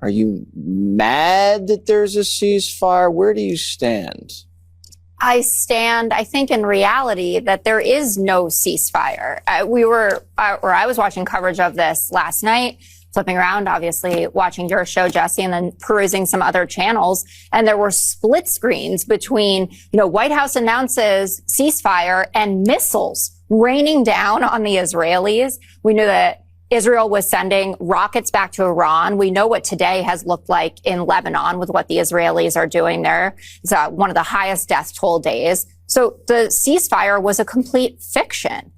Are you mad that there's a ceasefire? Where do you stand? I stand, I think, in reality that there is no ceasefire. I was watching coverage of this last night, flipping around, obviously watching your show, Jesse, and then perusing some other channels. And there were split screens between, White House announces ceasefire and missiles raining down on the Israelis. We knew that Israel was sending rockets back to Iran. We know what today has looked like in Lebanon with what the Israelis are doing there. It's one of the highest death toll days. So the ceasefire was a complete fiction.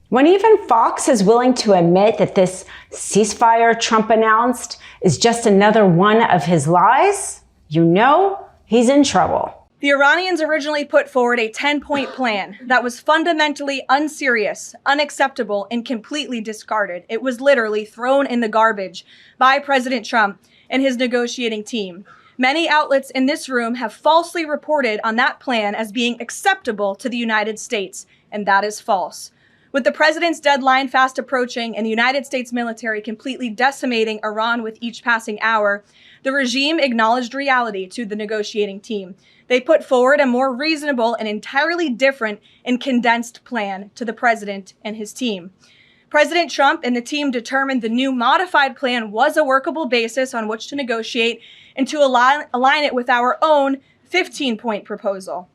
When even Fox is willing to admit that this ceasefire Trump announced is just another one of his lies, he's in trouble. The Iranians originally put forward a 10-point plan that was fundamentally unserious, unacceptable, and completely discarded. It was literally thrown in the garbage by President Trump and his negotiating team. Many outlets in this room have falsely reported on that plan as being acceptable to the United States, and that is false. With the president's deadline fast approaching and the United States military completely decimating Iran with each passing hour, the regime acknowledged reality to the negotiating team. They put forward a more reasonable and entirely different and condensed plan to the president and his team. President Trump and the team determined the new modified plan was a workable basis on which to negotiate and to align it with our own 15-point proposal.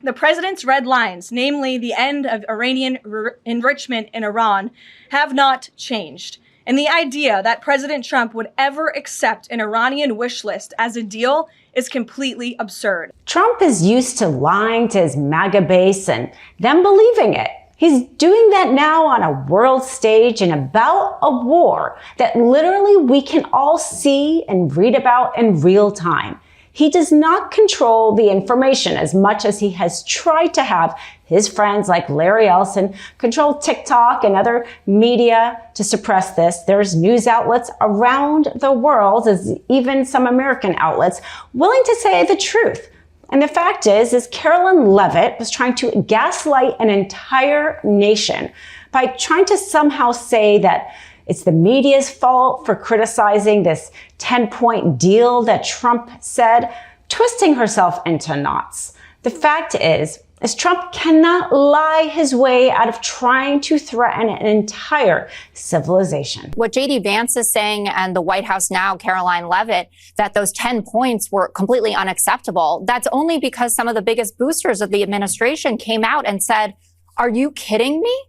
The president's red lines, namely the end of Iranian enrichment in Iran, have not changed. And the idea that President Trump would ever accept an Iranian wish list as a deal is completely absurd. Trump is used to lying to his MAGA base and them believing it. He's doing that now on a world stage and about a war that literally we can all see and read about in real time. He does not control the information as much as he has tried to have his friends like Larry Ellison control TikTok and other media to suppress this. There's news outlets around the world, as even some American outlets, willing to say the truth. And the fact is Carolyn Levitt was trying to gaslight an entire nation by trying to somehow say that it's the media's fault for criticizing this 10-point deal that Trump said, twisting herself into knots. The fact is Trump cannot lie his way out of trying to threaten an entire civilization. What J.D. Vance is saying and the White House now, Caroline Levitt, that those 10 points were completely unacceptable, that's only because some of the biggest boosters of the administration came out and said, "Are you kidding me?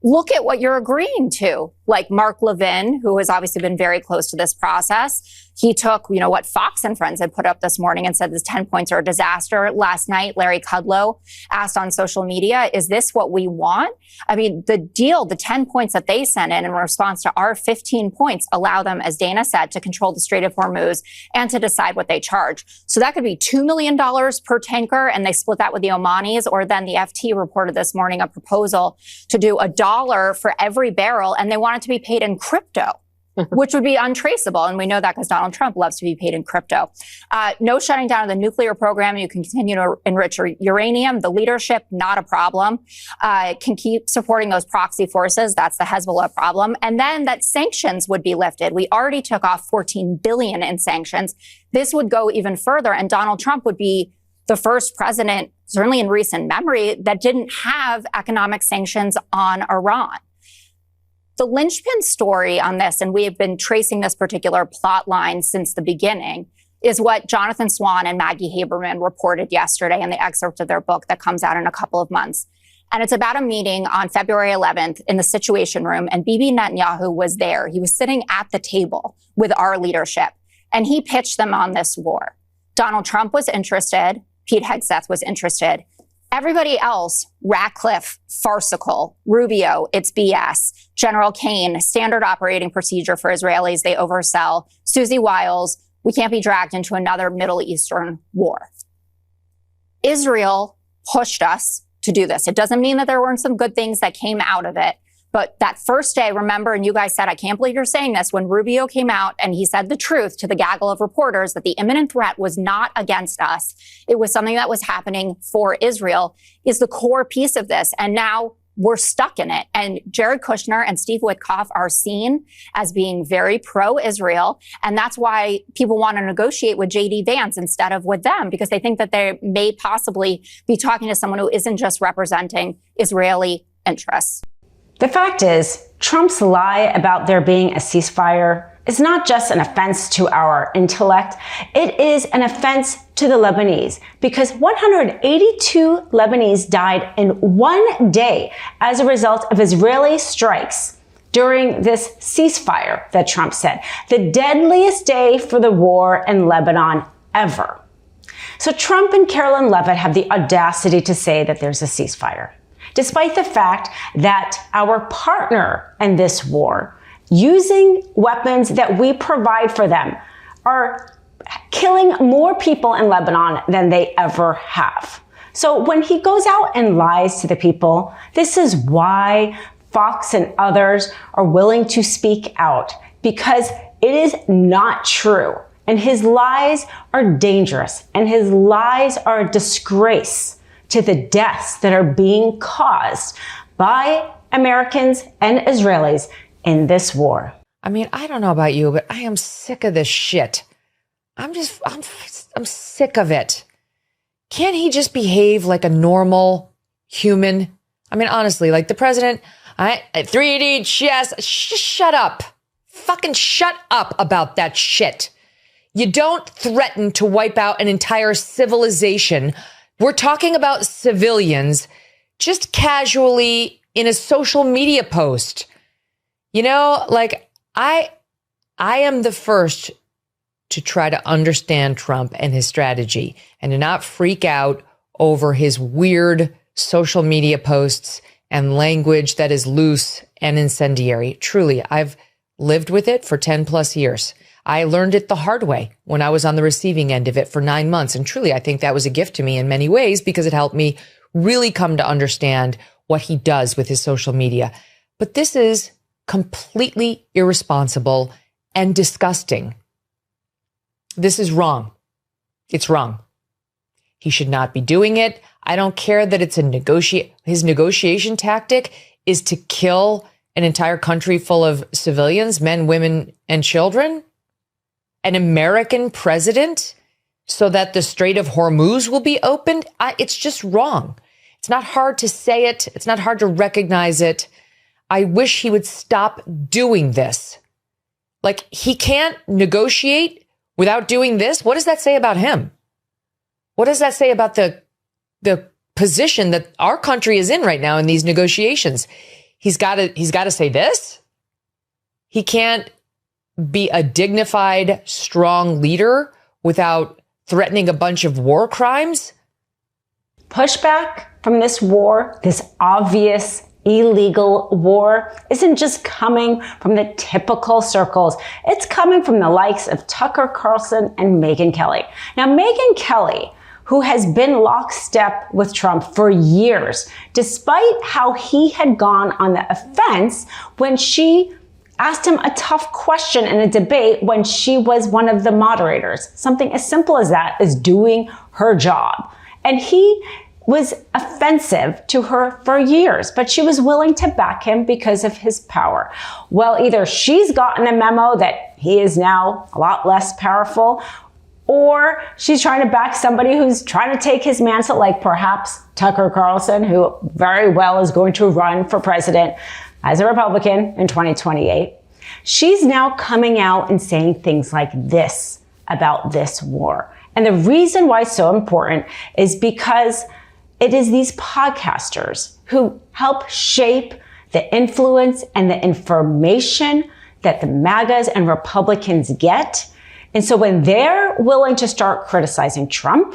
Look at what you're agreeing to." Like Mark Levin, who has obviously been very close to this process. He took, what Fox and Friends had put up this morning and said this 10 points are a disaster. Last night, Larry Kudlow asked on social media, is this what we want? I mean, the deal, the 10 points that they sent in response to our 15 points allow them, as Dana said, to control the Strait of Hormuz and to decide what they charge. So that could be $2 million per tanker, and they split that with the Omanis, or then the FT reported this morning a proposal to do $1 for every barrel, and they want it to be paid in crypto, which would be untraceable. And we know that because Donald Trump loves to be paid in crypto. No shutting down of the nuclear program. You can continue to enrich uranium. The leadership, not a problem. Can keep supporting those proxy forces. That's the Hezbollah problem. And then that sanctions would be lifted. We already took off $14 billion in sanctions. This would go even further. And Donald Trump would be the first president, certainly in recent memory, that didn't have economic sanctions on Iran. The linchpin story on this, and we have been tracing this particular plot line since the beginning, is what Jonathan Swan and Maggie Haberman reported yesterday in the excerpt of their book that comes out in a couple of months. And it's about a meeting on February 11th in the Situation Room, and Bibi Netanyahu was there. He was sitting at the table with our leadership, and he pitched them on this war. Donald Trump was interested. Pete Hegseth was interested. Everybody else, Ratcliffe, farcical. Rubio, it's BS. General Kane, standard operating procedure for Israelis, they oversell. Susie Wiles, we can't be dragged into another Middle Eastern war. Israel pushed us to do this. It doesn't mean that there weren't some good things that came out of it. But that first day, remember, and you guys said, I can't believe you're saying this, when Rubio came out and he said the truth to the gaggle of reporters that the imminent threat was not against us. It was something that was happening for Israel, is the core piece of this. And now we're stuck in it. And Jared Kushner and Steve Witkoff are seen as being very pro-Israel. And that's why people want to negotiate with J.D. Vance instead of with them, because they think that they may possibly be talking to someone who isn't just representing Israeli interests. The fact is, Trump's lie about there being a ceasefire is not just an offense to our intellect, it is an offense to the Lebanese, because 182 Lebanese died in one day as a result of Israeli strikes during this ceasefire that Trump said, the deadliest day for the war in Lebanon ever. So Trump and Caroline Leavitt have the audacity to say that there's a ceasefire, despite the fact that our partner in this war, using weapons that we provide for them, are killing more people in Lebanon than they ever have. So when he goes out and lies to the people, this is why Fox and others are willing to speak out, because it is not true. And his lies are dangerous, and his lies are a disgrace to the deaths that are being caused by Americans and Israelis in this war. I mean, I don't know about you, but I am sick of this shit. I'm sick of it. Can't he just behave like a normal human? I mean, honestly, like the president, 3D chess, shut up. Fucking shut up about that shit. You don't threaten to wipe out an entire civilization. We're talking about civilians just casually in a social media post. You know, like I am the first to try to understand Trump and his strategy and to not freak out over his weird social media posts and language that is loose and incendiary. Truly, I've lived with it for 10 plus years. I learned it the hard way when I was on the receiving end of it for 9 months. And truly, I think that was a gift to me in many ways because it helped me really come to understand what he does with his social media. But this is completely irresponsible and disgusting. This is wrong. It's wrong. He should not be doing it. I don't care that it's his negotiation tactic is to kill an entire country full of civilians, men, women, and children. An American president so that the Strait of Hormuz will be opened. It's just wrong. It's not hard to say it. It's not hard to recognize it. I wish he would stop doing this. Like, he can't negotiate without doing this. What does that say about him? What does that say about the position that our country is in right now in these negotiations? He's got to say this. He can't be a dignified, strong leader without threatening a bunch of war crimes. Pushback from this war, this obvious illegal war, isn't just coming from the typical circles. It's coming from the likes of Tucker Carlson and Megyn Kelly. Now, Megyn Kelly, who has been lockstep with Trump for years, despite how he had gone on the offense when she asked him a tough question in a debate when she was one of the moderators. Something as simple as that is doing her job. And he was offensive to her for years, but she was willing to back him because of his power. Well, either she's gotten a memo that he is now a lot less powerful, or she's trying to back somebody who's trying to take his mantle, like perhaps Tucker Carlson, who very well is going to run for president as a Republican in 2028. She's now coming out and saying things like this about this war. And the reason why it's so important is because it is these podcasters who help shape the influence and the information that the MAGAs and Republicans get. And so when they're willing to start criticizing Trump,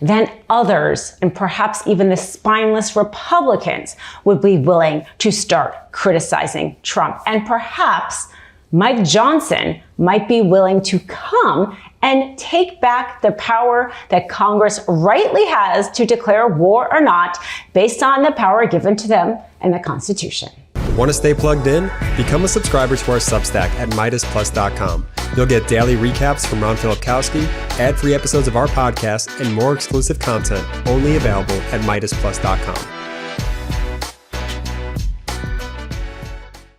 then others, and perhaps even the spineless Republicans, would be willing to start criticizing Trump. And perhaps Mike Johnson might be willing to come and take back the power that Congress rightly has to declare war or not, based on the power given to them in the Constitution. Want to stay plugged in? Become a subscriber to our Substack at MeidasPlus.com. You'll get daily recaps from Ron Filipkowski, ad-free episodes of our podcast, and more exclusive content only available at MeidasPlus.com.